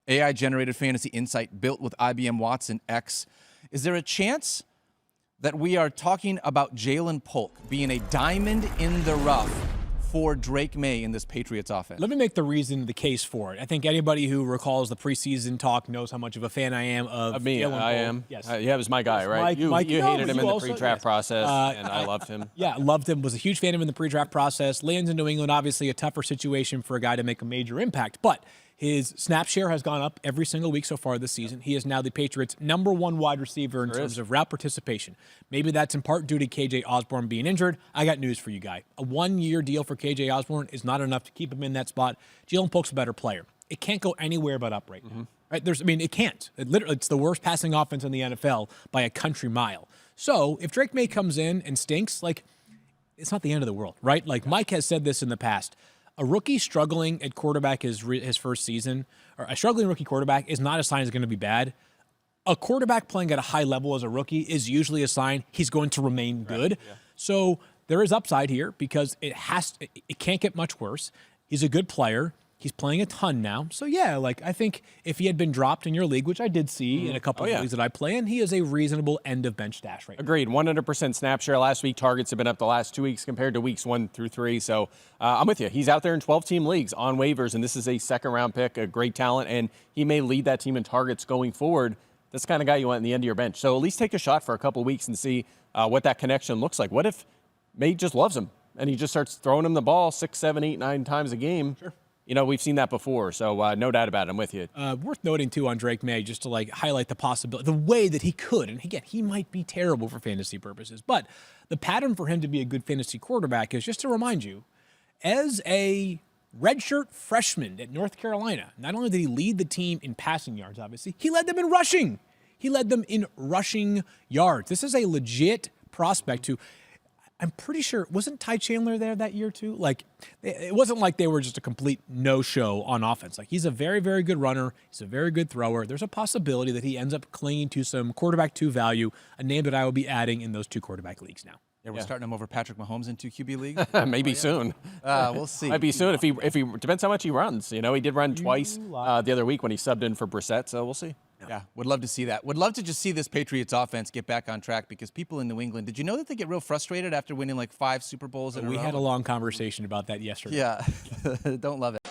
AI-generated fantasy insight built with IBM Watson X. Is there a chance that we are talking about Ja'Lynn Polk being a diamond in the rough for Drake Maye in this Patriots offense? Let me make the case for it. I think anybody who recalls the preseason talk knows how much of a fan I am of me. Ja'Lynn Polk. I am. Yes. Yeah, it was my guy, right? You hated him in the pre-draft process, and I loved him. Yeah, loved him. Was a huge fan of him in the pre-draft process. Lands in New England, obviously a tougher situation for a guy to make a major impact. But his snap share has gone up every single week so far this season. He is now the Patriots' #1 wide receiver in terms of route participation. Maybe that's in part due to KJ Osborne being injured. I got news for you, guy. A 1-year deal for KJ Osborne is not enough to keep him in that spot. Ja'Lynn Polk's a better player. It can't go anywhere but up right now. Right? It can't. It's the worst passing offense in the NFL by a country mile. So if Drake Maye comes in and stinks, it's not the end of the world, right? Mike has said this in the past. A rookie struggling at quarterback his first season, or a struggling rookie quarterback, is not a sign he's going to be bad. A quarterback playing at a high level as a rookie is usually a sign he's going to remain good. Yeah. So there is upside here because it can't get much worse. He's a good player. He's playing a ton now. So, yeah, I think if he had been dropped in your league, which I did see in a couple of leagues that I play in, he is a reasonable end-of-bench stash right now. Agreed. 100% snap share last week. Targets have been up the last 2 weeks compared to weeks 1 through 3. So, I'm with you. He's out there in 12-team leagues on waivers, and this is a second-round pick, a great talent, and he may lead that team in targets going forward. That's the kind of guy you want in the end of your bench. So, at least take a shot for a couple weeks and see what that connection looks like. What if Maye just loves him, and he just starts throwing him the ball 6, 7, 8, 9 times a game? Sure. We've seen that before, so no doubt about it. I'm with you. Worth noting, too, on Drake Maye, just to highlight the possibility, the way that he could. And again, he might be terrible for fantasy purposes, but the pattern for him to be a good fantasy quarterback is, just to remind you, as a redshirt freshman at North Carolina, not only did he lead the team in passing yards, obviously, he led them in rushing. He led them in rushing yards. This is a legit prospect who, I'm pretty sure, wasn't Ty Chandler there that year too? It wasn't like they were just a complete no-show on offense. He's a very, very good runner. He's a very good thrower. There's a possibility that he ends up clinging to some quarterback 2 value, a name that I will be adding in those 2 quarterback leagues now. Yeah, we're starting him over Patrick Mahomes in 2 QB leagues. Maybe soon. We'll see. Might be soon if he depends how much he runs. He did run twice the other week when he subbed in for Brissett, so we'll see. Yeah, would love to see that. Would love to just see this Patriots offense get back on track because people in New England, did you know that they get real frustrated after winning 5 Super Bowls in a row? We had a long conversation about that yesterday. Yeah, don't love it.